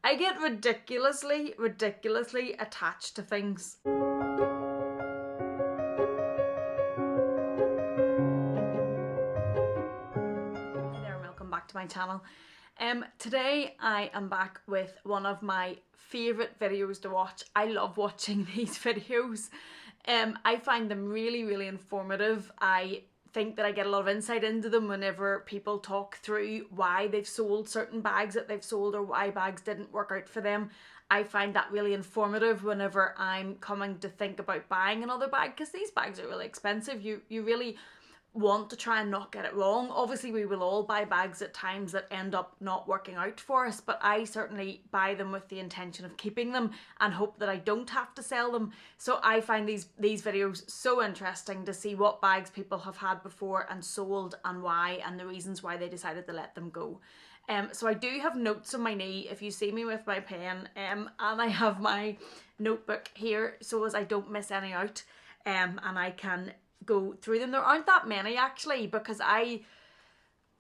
I get ridiculously attached to things. Hey there, welcome back to my channel. Today I am back with one of my favourite videos to watch. I love watching these videos. I find them really informative. I think that I get a lot of insight into them whenever people talk through why they've sold certain bags that they've sold or why bags didn't work out for them. I find that really informative whenever I'm coming to think about buying another bag, because these bags are really expensive. You really want to try and not get it wrong. Obviously we will all buy bags at times that end up not working out for us, but I certainly buy them with the intention of keeping them and hope that I don't have to sell them. So I find these videos so interesting to see what bags people have had before and sold and why, and the reasons why they decided to let them go. So I do have notes on my knee if you see me with my pen, and I have my notebook here so as I don't miss any out, and I can go through them. There aren't that many actually, because I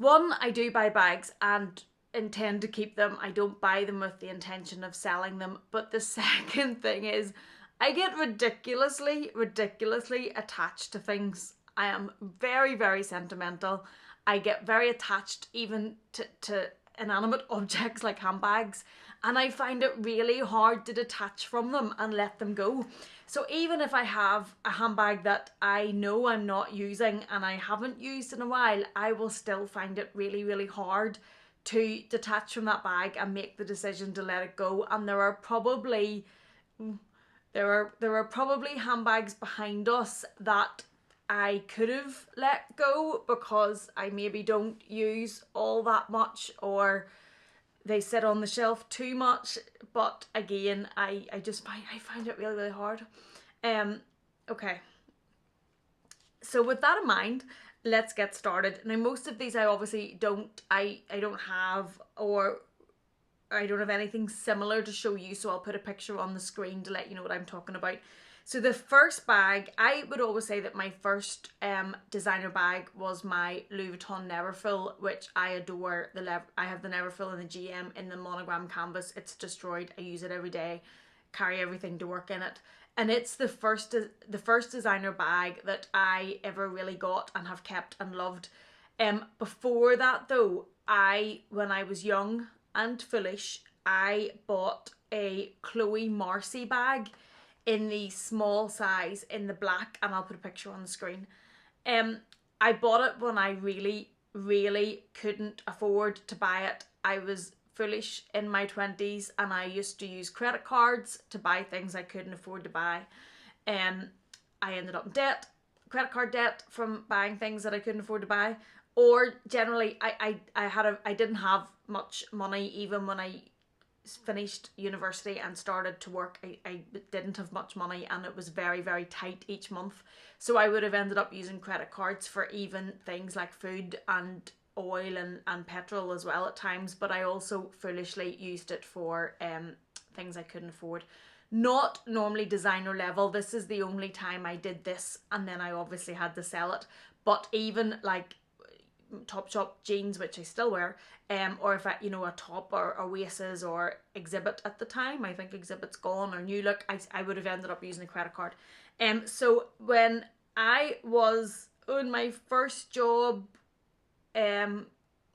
do buy bags and intend to keep them. I don't buy them with the intention of selling them. But the second thing is I get ridiculously attached to things. I am very sentimental. I get very attached even to inanimate objects like handbags, and I find it really hard to detach from them and let them go. So even if I have a handbag that I know I'm not using and I haven't used in a while, I will still find it really hard to detach from that bag and make the decision to let it go. And there are probably handbags behind us that I could have let go because I maybe don't use all that much, or they sit on the shelf too much. But again, I find it really hard. Okay, so with that in mind, let's get started. Now most of these I obviously don't have, or I don't have anything similar to show you, so I'll put a picture on the screen to let you know what I'm talking about. So the first bag, I would always say that my first designer bag was my Louis Vuitton Neverfull, which I adore. I have the Neverfull and the GM in the monogram canvas. It's destroyed. I use it every day, carry everything to work in it. And it's the first designer bag that I ever really got and have kept and loved. Before that though, when I was young and foolish, I bought a Chloe Marcy bag in the small size in the black, and I'll put a picture on the screen. I bought it when I really couldn't afford to buy it. I was foolish in my 20s and I used to use credit cards to buy things I couldn't afford to buy. I ended up in debt, credit card debt, from buying things that I couldn't afford to buy. Or generally I didn't have much money even when I finished university and started to work. I didn't have much money and it was very tight each month, so I would have ended up using credit cards for even things like food and oil and petrol as well at times. But I also foolishly used it for things I couldn't afford. Not normally designer level. This is the only time I did this, and then I obviously had to sell it. But even like Topshop jeans, which I still wear, or if I, a top or Oasis or Exhibit at the time, I think Exhibit's gone, or New Look, I would have ended up using a credit card. So when I was on my first job,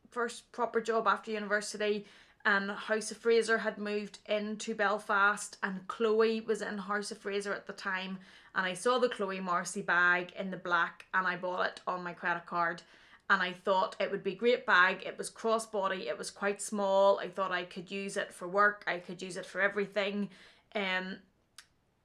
first proper job after university, and House of Fraser had moved into Belfast and Chloe was in House of Fraser at the time, and I saw the Chloe Marcy bag in the black and I bought it on my credit card. And I thought it would be a great bag. It was crossbody, it was quite small. I thought I could use it for work, I could use it for everything.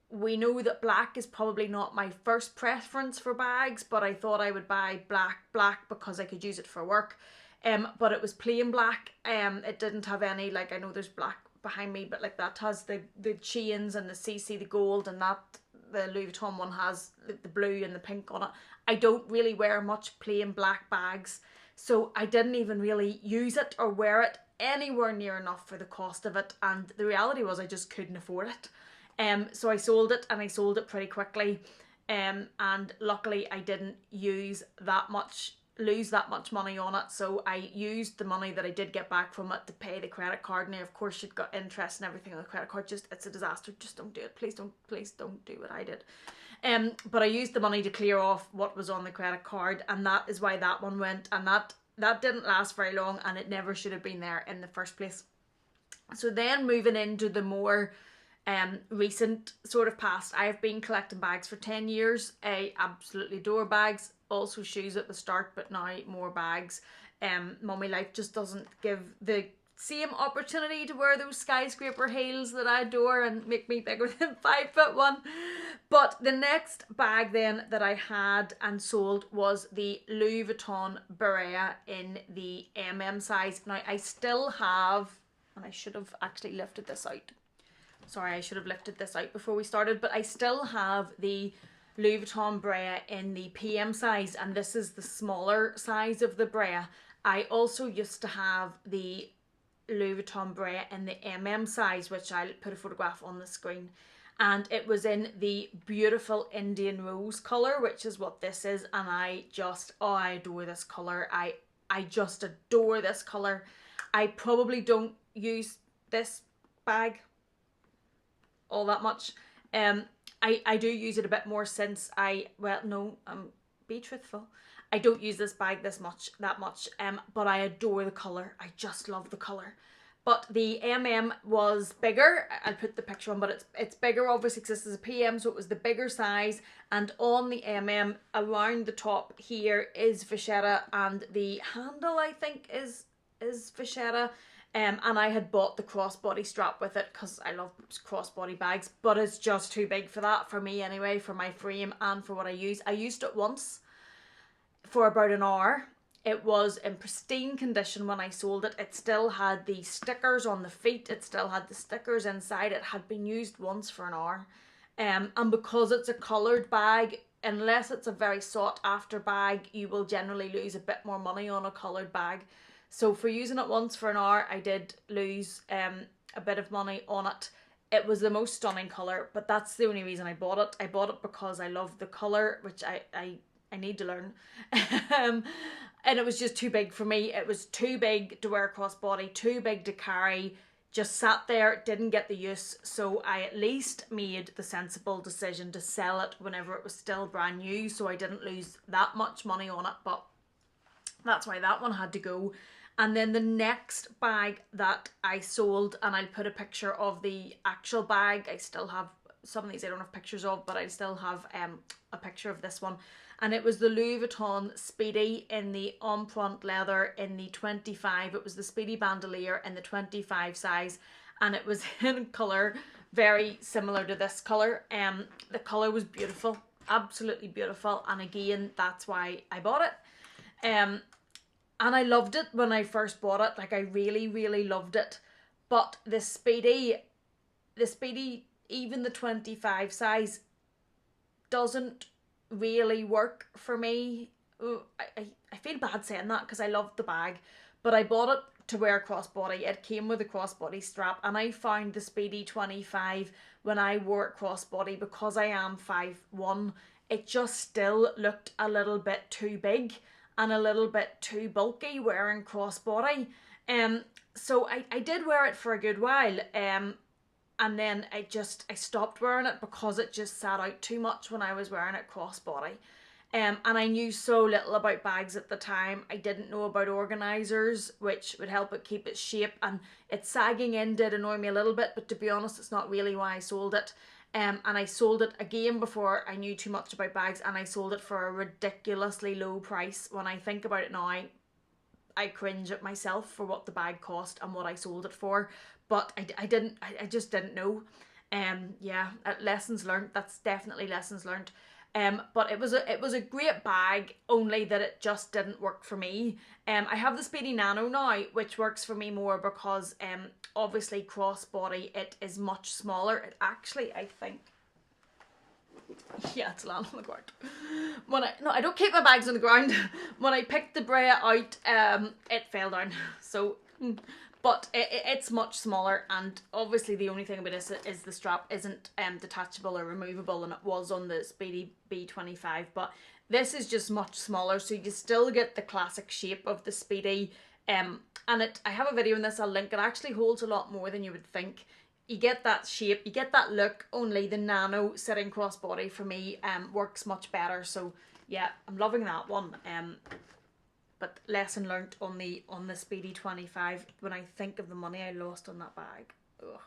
We know that black is probably not my first preference for bags, but I thought I would buy black because I could use it for work. But it was plain black. It didn't have any, like, I know there's black behind me, but like that has the chains and the CC, the gold, and that the Louis Vuitton one has the blue and the pink on it. I don't really wear much plain black bags, so I didn't even really use it or wear it anywhere near enough for the cost of it, and the reality was I just couldn't afford it. So I sold it, and I sold it pretty quickly, and luckily I didn't use that much lose that much money on it, so I used the money that I did get back from it to pay the credit card. Now of course you've got interest and everything on the credit card. Just, it's a disaster. Just don't do it. Please don't do what I did. But I used the money to clear off what was on the credit card, and that is why that one went, and that didn't last very long, and it never should have been there in the first place. So then moving into the more recent sort of past, I've been collecting bags for 10 years. I absolutely adore bags. Also shoes at the start, but now more bags. Mummy life just doesn't give the same opportunity to wear those skyscraper heels that I adore and make me bigger than 5'1". But the next bag then that I had and sold was the Louis Vuitton Berea in the size. Now I still have, and I should have actually lifted this out. Sorry, I should have lifted this out before we started, but I still have the Louis Vuitton Berea in the PM size, and this is the smaller size of the Berea. I also used to have the Louis Vuitton Berea in the size, which I'll put a photograph on the screen. And it was in the beautiful Indian rose colour, which is what this is. And I adore this colour. I just adore this colour. I probably don't use this bag all that much. I do use it a bit more since be truthful. I don't use this bag that much, but I adore the colour. I just love the colour. But the was bigger. I'll put the picture on, but it's bigger obviously because this is a PM, so it was the bigger size. And on the around the top here is vachetta, and the handle I think is vachetta. And I had bought the crossbody strap with it because I love crossbody bags, but it's just too big for that, for me anyway, for my frame and for what I use. I used it once for about an hour. It was in pristine condition when I sold it. It still had the stickers on the feet. It still had the stickers inside. It had been used once for an hour. And because it's a coloured bag, unless it's a very sought after bag, you will generally lose a bit more money on a coloured bag. So for using it once for an hour, I did lose a bit of money on it. It was the most stunning colour, but that's the only reason I bought it. I bought it because I love the colour, which I need to learn. And it was just too big for me. It was too big to wear crossbody, too big to carry. Just sat there, didn't get the use. So I at least made the sensible decision to sell it whenever it was still brand new, so I didn't lose that much money on it. But that's why that one had to go. And then the next bag that I sold, and I'll put a picture of the actual bag. I still have some of these I don't have pictures of, but I still have a picture of this one. And it was the Louis Vuitton Speedy in the Empreinte leather in the 25. It was the Speedy bandolier in the 25 size, and it was in colour very similar to this colour. The colour was beautiful, absolutely beautiful, and again, that's why I bought it. And I loved it when I first bought it. Like, I really, really loved it. But the Speedy, even the 25 size, doesn't really work for me. I feel bad saying that because I loved the bag. But I bought it to wear crossbody. It came with a crossbody strap. And I found the Speedy 25 when I wore it crossbody, because I am 5'1", it just still looked a little bit too big and a little bit too bulky wearing crossbody. So I did wear it for a good while. And then I stopped wearing it because it just sat out too much when I was wearing it crossbody. And I knew so little about bags at the time. I didn't know about organisers, which would help it keep its shape. And it sagging in did annoy me a little bit, but to be honest, it's not really why I sold it. And I sold it again before I knew too much about bags, and I sold it for a ridiculously low price. When I think about it now, I cringe at myself for what the bag cost and what I sold it for. But I just didn't know. Yeah, lessons learned. That's definitely lessons learned. But it was a great bag, only that it just didn't work for me. I have the Speedy Nano now, which works for me more because obviously crossbody, it is much smaller. It actually, I think, yeah, it's landing on the ground. I don't keep my bags on the ground. When I picked the Berea out, it fell down. So, But it's much smaller, and obviously the only thing about this is the strap isn't detachable or removable, and it was on the Speedy B25, but this is just much smaller, so you still get the classic shape of the Speedy. And I have a video on this, I'll link. It actually holds a lot more than you would think. You get that shape, you get that look, only the Nano sitting crossbody for me works much better. So yeah, I'm loving that one. But lesson learnt on the Speedy 25 when I think of the money I lost on that bag. Ugh.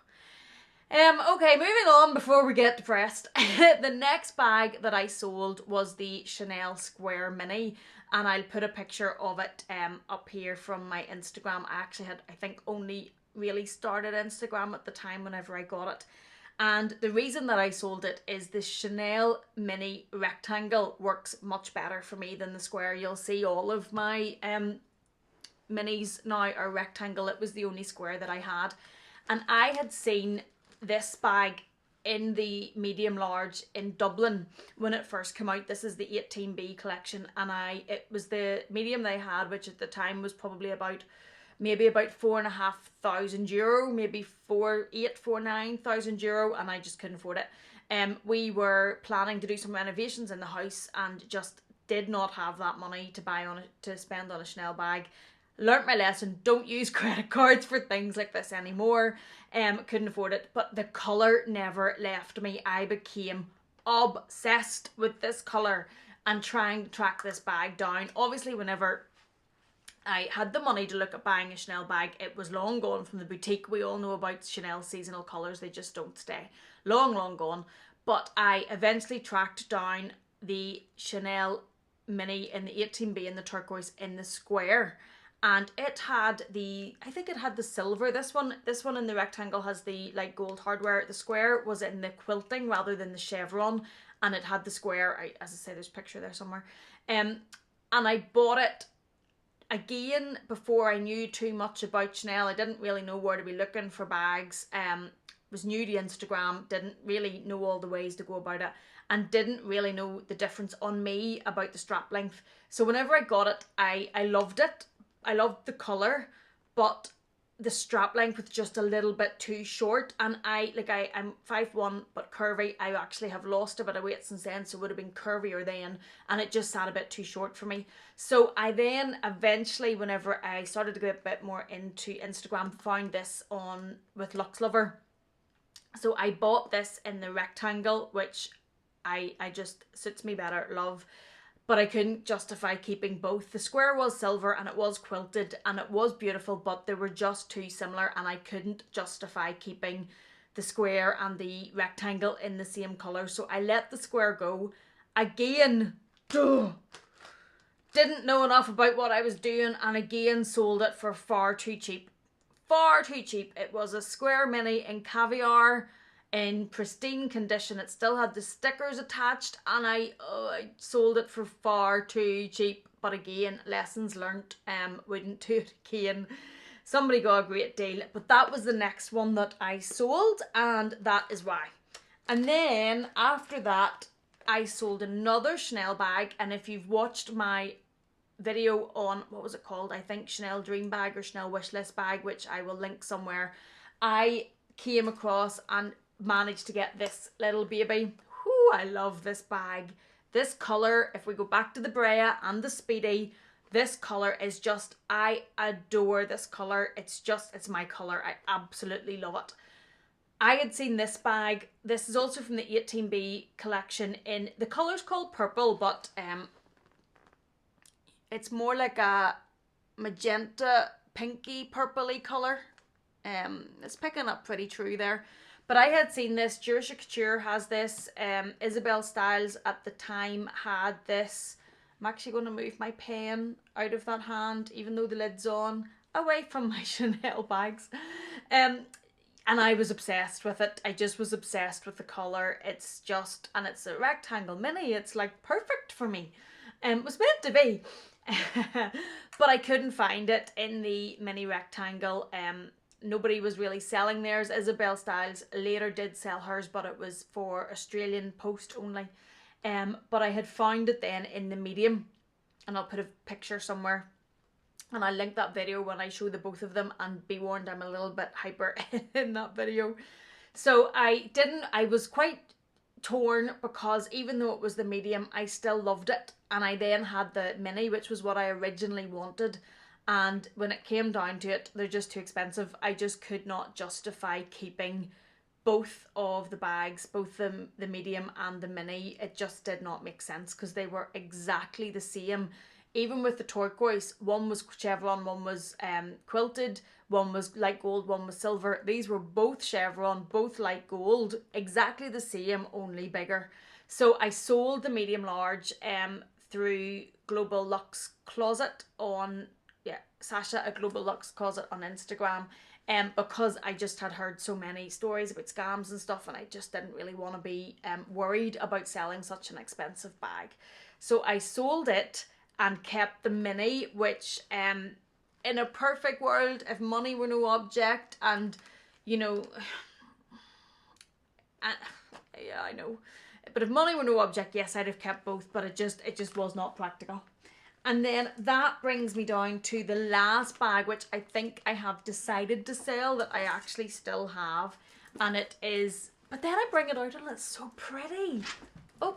Okay, moving on before we get depressed. The next bag that I sold was the Chanel Square Mini, and I'll put a picture of it up here from my Instagram. I actually had, I think, only really started Instagram at the time whenever I got it. And the reason that I sold it is the Chanel Mini rectangle works much better for me than the square. You'll see all of my minis now are rectangle. It was the only square that I had. And I had seen this bag in the medium large in Dublin when it first came out. This is the 18B collection, and it was the medium they had, which at the time was probably about €4,500, maybe 49,000 euro, and I just couldn't afford it. We were planning to do some renovations in the house and just did not have that money to spend on a Chanel bag. Learnt my lesson, don't use credit cards for things like this anymore. Couldn't afford it, but the colour never left me. I became obsessed with this colour and trying to track this bag down. Obviously, whenever I had the money to look at buying a Chanel bag, it was long gone from the boutique. We all know about Chanel seasonal colours, they just don't stay. Long gone. But I eventually tracked down the Chanel Mini in the 18B in the turquoise in the square. And it had I think it had the silver. This one in the rectangle has the light gold hardware. The square was in the quilting rather than the chevron. And it had the square, as I say, there's a picture there somewhere. And I bought it again before I knew too much about Chanel. I didn't really know where to be looking for bags. Was new to Instagram, didn't really know all the ways to go about it, and didn't really know the difference on me about the strap length. So whenever I got it, I loved it. I loved the colour, but the strap length was just a little bit too short, and I'm 5'1" but curvy. I actually have lost a bit of weight since then, so it would have been curvier then, and it just sat a bit too short for me. So I then eventually, whenever I started to get a bit more into Instagram, found this with Lux Lover. So I bought this in the rectangle, which I just suits me better, love. But I couldn't justify keeping both. The square was silver and it was quilted and it was beautiful, but they were just too similar, and I couldn't justify keeping the square and the rectangle in the same colour. So I let the square go. Again, didn't know enough about what I was doing, and again sold it for far too cheap. Far too cheap. It was a square mini in caviar, in pristine condition. It still had the stickers attached, and I sold it for far too cheap. But again, lessons learnt. Wouldn't do it again. Somebody got a great deal. But that was the next one that I sold, and that is why. And then after that, I sold another Chanel bag. And if you've watched my video on, what was it called? I think Chanel Dream Bag or Chanel Wishlist Bag, which I will link somewhere. I came across and managed to get this little baby. Whoo, I love this bag. This colour, if we go back to the Brea and the Speedy, this colour is just, I adore this colour. It's my colour. I absolutely love it. I had seen this bag. This is also from the 18B collection in, the colour's called purple, but it's more like a magenta, pinky, purpley colour. It's picking up pretty true there. But I had seen this. Jersey Couture has this. Isabel Styles at the time had this. I'm actually going to move my pen out of that hand, even though the lid's on, away from my Chanel bags. And I was obsessed with it. I just was obsessed with the colour. It's and it's a rectangle mini. It's like perfect for me. It was meant to be. But I couldn't find it in the mini rectangle. Nobody was really selling theirs. Isabel Styles later did sell hers, but it was for Australian post only. But I had found it then in the medium, and I'll put a picture somewhere. And I'll link that video when I show the both of them, and be warned, I'm a little bit hyper in that video. So I was quite torn, because even though it was the medium, I still loved it. And I then had the mini, which was what I originally wanted. And when it came down to it, they're just too expensive. I just could not justify keeping both of the bags, both the medium and the mini. It just did not make sense, because they were exactly the same. Even with the turquoise, one was chevron, one was quilted, one was light gold, one was silver. These were both chevron, both light gold, exactly the same, only bigger. So I sold the medium large through Global Luxe Closet on, Sasha at Global Luxe Closet on Instagram, because I just had heard so many stories about scams and stuff, and I just didn't really want to be worried about selling such an expensive bag. So I sold it and kept the mini, which in a perfect world, if money were no object, and you know, yeah, I know, but if money were no object, yes, I'd have kept both, but it just was not practical. And then that brings me down to the last bag, which I think I have decided to sell, that I actually still have, and it is, but then I bring it out and it's so pretty. Oh,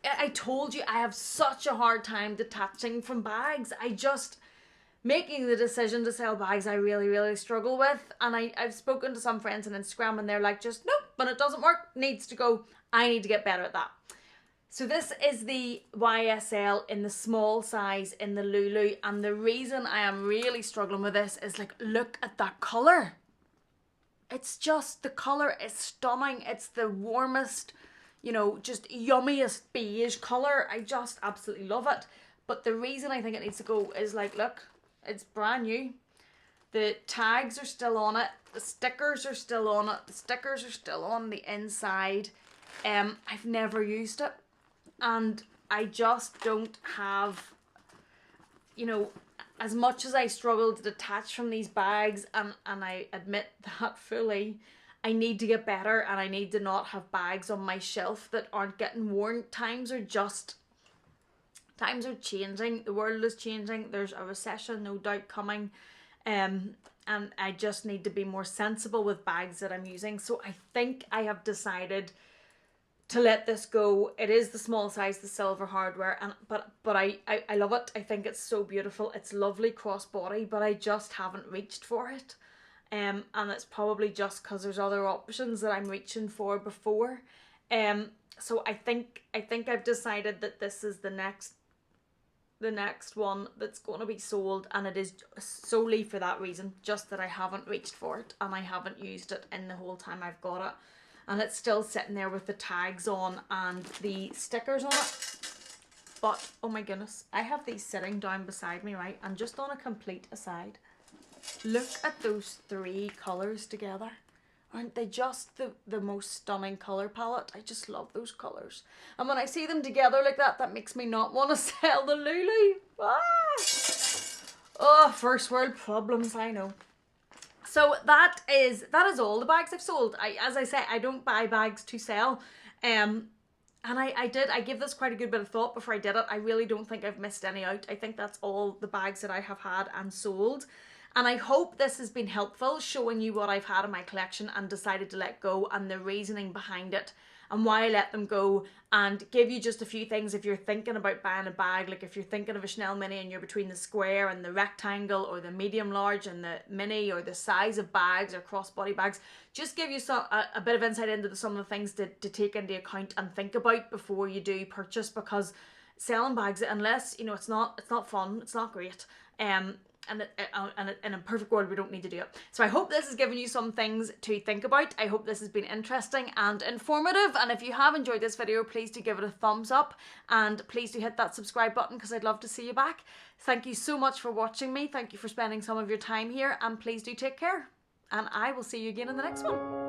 I told you I have such a hard time detaching from bags. Making the decision to sell bags, I really, really struggle with. And I've spoken to some friends on Instagram, and they're like, just nope, when it doesn't work, needs to go. I need to get better at that. So this is the YSL in the small size in the Lulu. And the reason I am really struggling with this is, like, look at that colour. It's just, the colour is stunning. It's the warmest, you know, just yummiest beige colour. I just absolutely love it. But the reason I think it needs to go is, like, look, it's brand new. The tags are still on it. The stickers are still on it. The stickers are still on the inside. I've never used it. And I just don't have, you know, as much as I struggle to detach from these bags, and I admit that fully, I need to get better, and I need to not have bags on my shelf that aren't getting worn. Times are changing. The world is changing. There's a recession, no doubt, coming. And I just need to be more sensible with bags that I'm using. So I think I have decided to let this go. It is the small size, the silver hardware, and but I love it. I think it's so beautiful. It's lovely crossbody, but I just haven't reached for it. And it's probably just because there's other options that I'm reaching for before. So I think I've decided that this is the next one that's going to be sold, and it is solely for that reason, just that I haven't reached for it and I haven't used it in the whole time I've got it, and it's still sitting there with the tags on and the stickers on it. But oh my goodness, I have these sitting down beside me, right? And just on a complete aside, look at those three colours together. Aren't they just the most stunning colour palette? I just love those colours. And when I see them together like that, that makes me not want to sell the Lulu. Ah! Oh, first world problems, I know. So that is all the bags I've sold. As I say, I don't buy bags to sell. And I give this quite a good bit of thought before I did it. I really don't think I've missed any out. I think that's all the bags that I have had and sold. And I hope this has been helpful, showing you what I've had in my collection and decided to let go, and the reasoning behind it and why I let them go, and give you just a few things if you're thinking about buying a bag. Like if you're thinking of a Chanel mini and you're between the square and the rectangle, or the medium large and the mini, or the size of bags or crossbody bags, just give you a bit of insight into some of the things to take into account and think about before you do purchase, because selling bags, unless, you know, it's not fun, it's not great. And in a perfect world, we don't need to do it. So I hope this has given you some things to think about. I hope this has been interesting and informative. And if you have enjoyed this video, please do give it a thumbs up. And please do hit that subscribe button, because I'd love to see you back. Thank you so much for watching me. Thank you for spending some of your time here. And please do take care. And I will see you again in the next one.